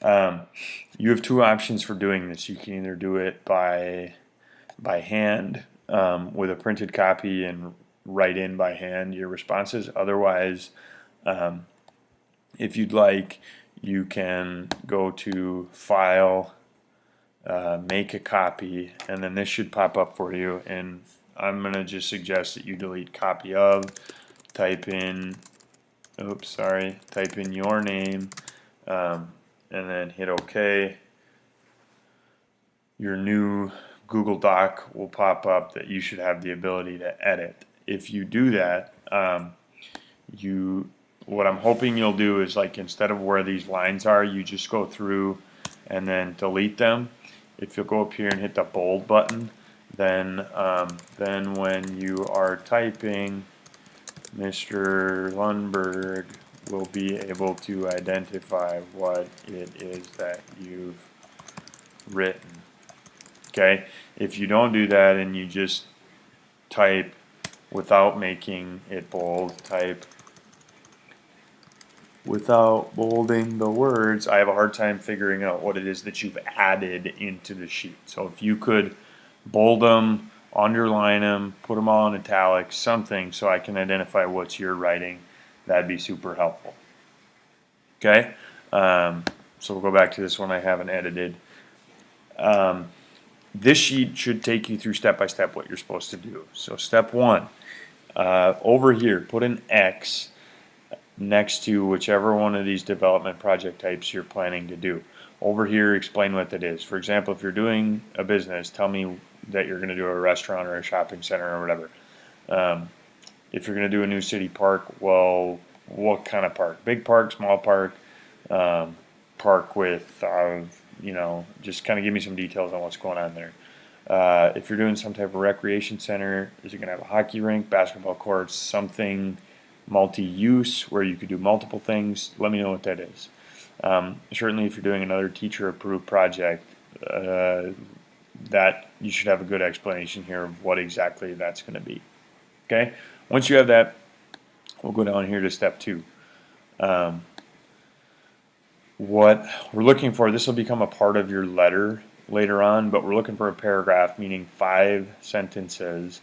You have two options for doing this. You can either do it by hand with a printed copy and write in by hand your responses. Otherwise, if you'd like, you can go to File, make a copy, and then this should pop up for you. And I'm going to just suggest that you delete copy of, type in, type in your name, and then hit OK. Your new Google Doc will pop up that you should have the ability to edit. If you do that, what I'm hoping you'll do is, like, instead of where these lines are, you just go through and then delete them. If you'll go up here and hit the bold button, then when you are typing, Mr. Lundberg will be able to identify what it is that you've written. Okay, if you don't do that and you just type without making it bold, type without bolding the words, I have a hard time figuring out what it is that you've added into the sheet. So if you could bold them, underline them, put them all in italics, something, so I can identify what's your writing, that'd be super helpful. Okay, so we'll go back to this one I haven't edited. This sheet should take you through step by step what you're supposed to do. So step one, over here, put an X next to whichever one of these development project types you're planning to do. Over here, explain what that is. For example, if you're doing a business, tell me that you're going to do a restaurant or a shopping center or whatever. If you're going to do a new city park, well, what kind of park? Big park, small park, park with, just kind of give me some details on what's going on there. If you're doing some type of recreation center, is it going to have a hockey rink, basketball courts, something multi-use where you could do multiple things? Let me know what that is. Certainly if you're doing another teacher-approved project, that you should have a good explanation here of what exactly that's going to be. Okay, once you have that, we'll go down here to step two. What we're looking for, this will become a part of your letter later on, but we're looking for a paragraph, meaning 5 sentences,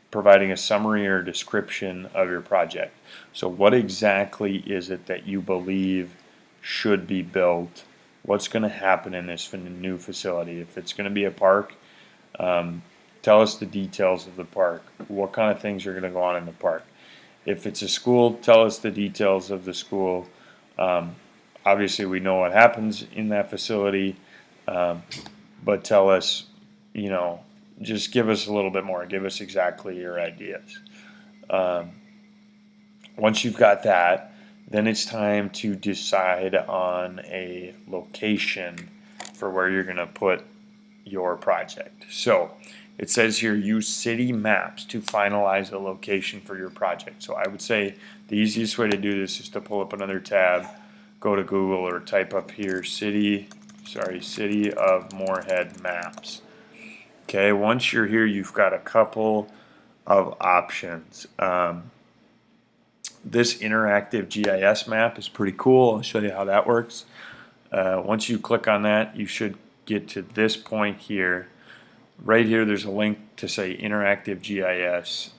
providing a summary or description of your project. So what exactly is it that you believe should be built? What's going to happen in this new facility? If it's going to be a park, tell us the details of the park. What kind of things are going to go on in the park? If it's a school, tell us the details of the school. Obviously, we know what happens in that facility, but tell us, just give us a little bit more. Give us exactly your ideas. Once you've got that, then it's time to decide on a location for where you're going to put your project. So it says here, use city maps to finalize a location for your project. So I would say the easiest way to do this is to pull up another tab, go to Google, or type up here City of Moorhead maps. Okay, once you're here, you've got a couple of options. This interactive GIS map is pretty cool. I'll show you how that works. Once you click on that, you should get to this point here. Right here, there's a link to say interactive GIS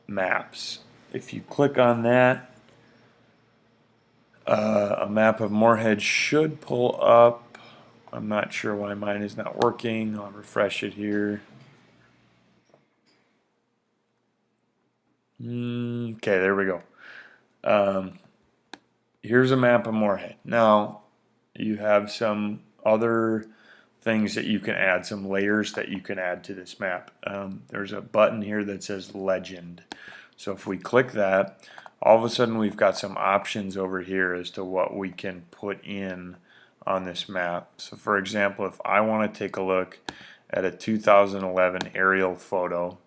maps. If you click on that, a map of Moorhead should pull up. I'm not sure why mine is not working. I'll refresh it here. Okay, there we go. Here's a map of Moorhead. Now, you have some other things that you can add, some layers that you can add to this map. There's a button here that says Legend. So if we click that, all of a sudden we've got some options over here as to what we can put in on this map. So for example, if I want to take a look at a 2011 aerial photo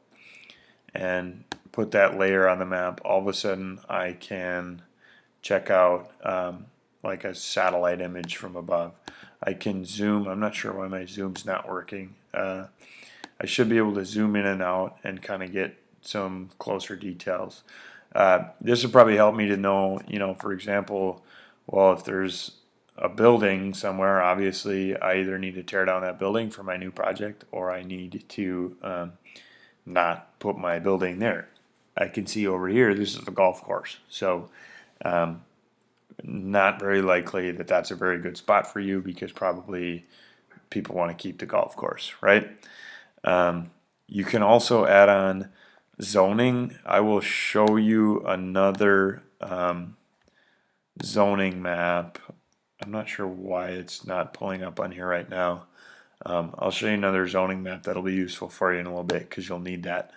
and put that layer on the map, all of a sudden I can check out like a satellite image from above. I can zoom. I'm not sure why my zoom's not working. I should be able to zoom in and out and kind of get some closer details. This will probably help me to know, for example, well, if there's a building somewhere, obviously I either need to tear down that building for my new project, or I need to not put my building there. I can see over here, this is the golf course. So not very likely that that's a very good spot for you, because probably people want to keep the golf course, right? You can also add on zoning. I will show you another zoning map. I'm not sure why it's not pulling up on here right now. I'll show you another zoning map that'll be useful for you in a little bit, because you'll need that.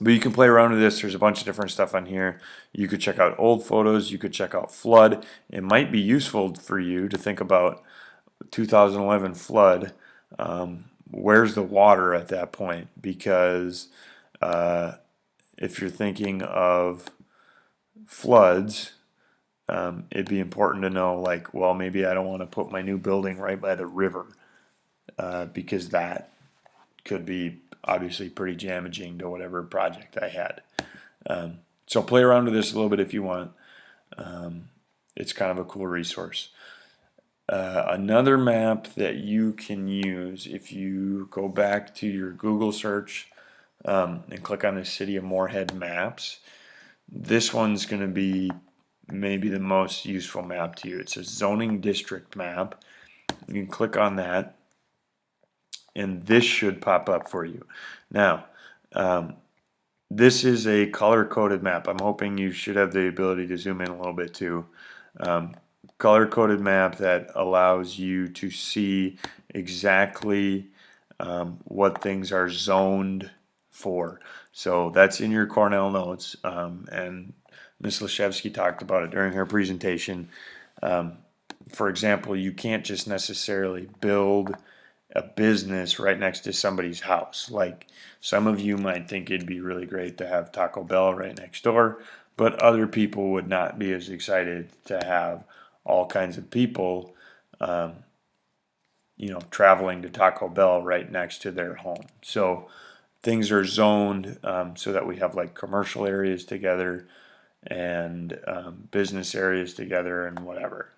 But you can play around with this. There's a bunch of different stuff on here. You could check out old photos. You could check out flood. It might be useful for you to think about 2011 flood. Where's the water at that point? Because if you're thinking of floods, it'd be important to know, like, well, maybe I don't want to put my new building right by the river, because that could be obviously pretty damaging to whatever project I had. So play around with this a little bit if you want. It's kind of a cool resource. Another map that you can use, if you go back to your Google search and click on the City of Moorhead maps, this one's going to be maybe the most useful map to you. It's a zoning district map. You can click on that, and this should pop up for you. Now, this is a color-coded map. I'm hoping you should have the ability to zoom in a little bit too. Color-coded map that allows you to see exactly what things are zoned for. So that's in your Cornell notes, and Ms. Leshevsky talked about it during her presentation. For example, you can't just necessarily build a business right next to somebody's house. Like, some of you might think it'd be really great to have Taco Bell right next door, but other people would not be as excited to have all kinds of people traveling to Taco Bell right next to their home. So things are zoned so that we have like commercial areas together and business areas together and whatever.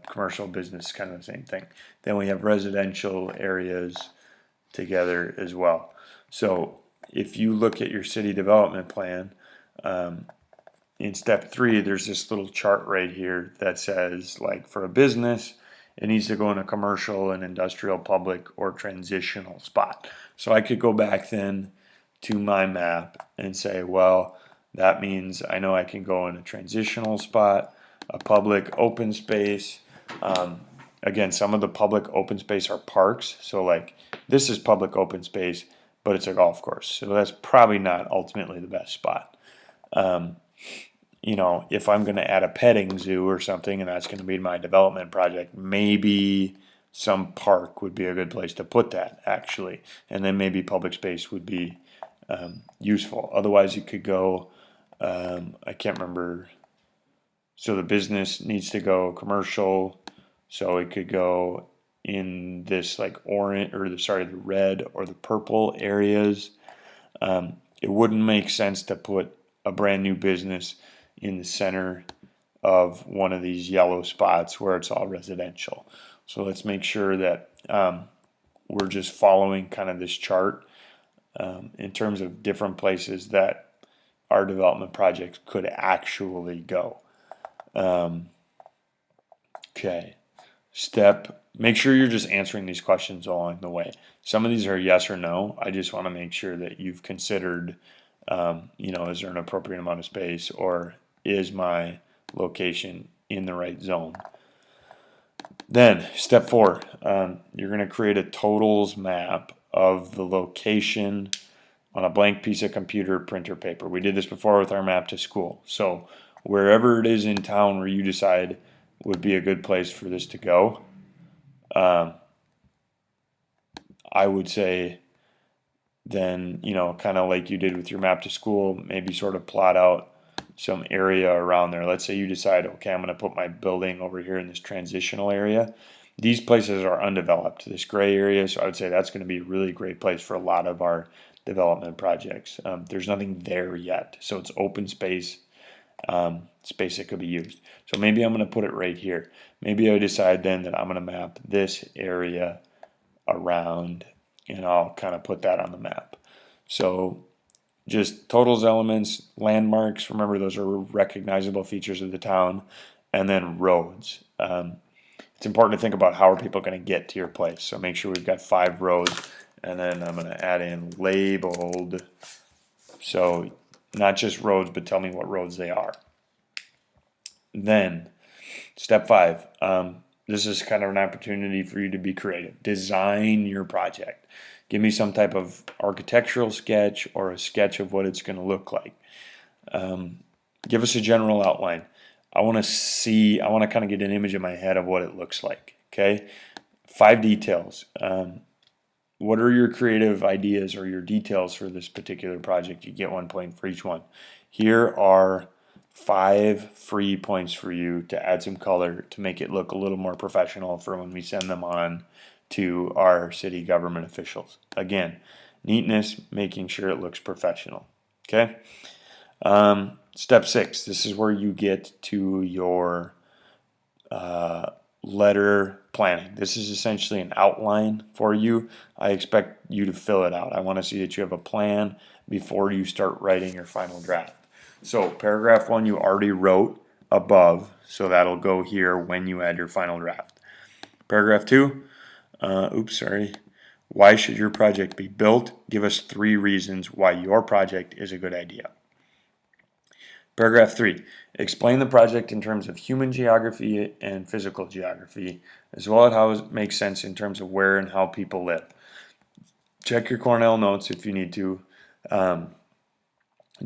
Commercial, business, kind of the same thing. Then we have residential areas together as well. So if you look at your city development plan, in step 3, there's this little chart right here that says, like, for a business, it needs to go in a commercial and industrial, public, or transitional spot. So I could go back then to my map and say, well, that means I know I can go in a transitional spot, a public open space. Again, some of the public open space are parks. So like, this is public open space, but it's a golf course. So that's probably not ultimately the best spot. If I'm going to add a petting zoo or something, and that's going to be my development project, maybe some park would be a good place to put that, actually. And then maybe public space would be useful. Otherwise, you could go, I can't remember. So the business needs to go commercial. So it could go in this like orange, or the red or the purple areas. It wouldn't make sense to put a brand new business in the center of one of these yellow spots where it's all residential. So let's make sure that we're just following kind of this chart in terms of different places that our development projects could actually go. Okay. Make sure you're just answering these questions along the way. Some of these are yes or no. I just want to make sure that you've considered, is there an appropriate amount of space, or is my location in the right zone? Then, step 4, you're going to create a totals map of the location on a blank piece of computer printer paper. We did this before with our map to school. So wherever it is in town where you decide would be a good place for this to go, I would say then, kind of like you did with your map to school, maybe sort of plot out some area around there. Let's say you decide, okay, I'm going to put my building over here in this transitional area. These places are undeveloped, this gray area, so I would say that's going to be a really great place for a lot of our development projects. There's nothing there yet, so it's open space space that could be used. So maybe I'm going to put it right here. Maybe I decide then that I'm going to map this area around, and I'll kind of put that on the map. So just totals elements, landmarks, remember those are recognizable features of the town, and then roads. It's important to think about how are people going to get to your place. So make sure we've got 5 roads, and then I'm going to add in labeled. So not just roads, but tell me what roads they are. Then step 5, this is kind of an opportunity for you to be creative. Design your project. Give me some type of architectural sketch or a sketch of what it's going to look like. Give us a general outline. I want to kind of get an image in my head of what it looks like. Okay, 5 details. What are your creative ideas or your details for this particular project? You get 1 point for each one. Here are 5 free points for you to add some color to make it look a little more professional for when we send them on to our city government officials. Again, neatness, making sure it looks professional. Okay. Step 6, this is where you get to your letter planning. This is essentially an outline for you. I expect you to fill it out. I want to see that you have a plan before you start writing your final draft. So paragraph 1 you already wrote above, so that'll go here when you add your final draft. Paragraph 2, why should your project be built? Give us 3 reasons why your project is a good idea. Paragraph 3, explain the project in terms of human geography and physical geography, as well as how it makes sense in terms of where and how people live. Check your Cornell notes if you need to.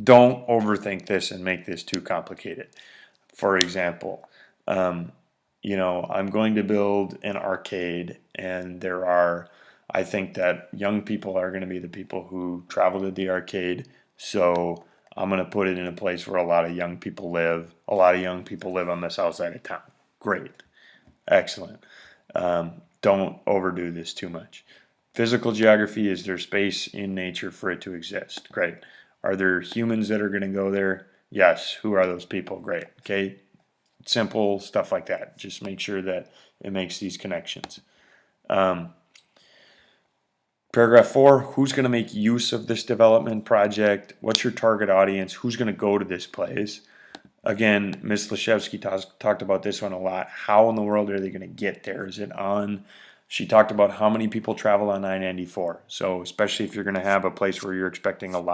Don't overthink this and make this too complicated. For example, I'm going to build an arcade, and I think that young people are going to be the people who travel to the arcade, so I'm going to put it in a place where a lot of young people live. A lot of young people live on the south side of town. Great. Excellent. Don't overdo this too much. Physical geography, is there space in nature for it to exist? Great. Are there humans that are going to go there? Yes. Who are those people? Great. Okay. Simple stuff like that. Just make sure that it makes these connections. Paragraph 4, who's going to make use of this development project? What's your target audience? Who's going to go to this place? Again, Ms. Leshevsky talked about this one a lot. How in the world are they going to get there? Is it on? She talked about how many people travel on I-94. So especially if you're going to have a place where you're expecting a lot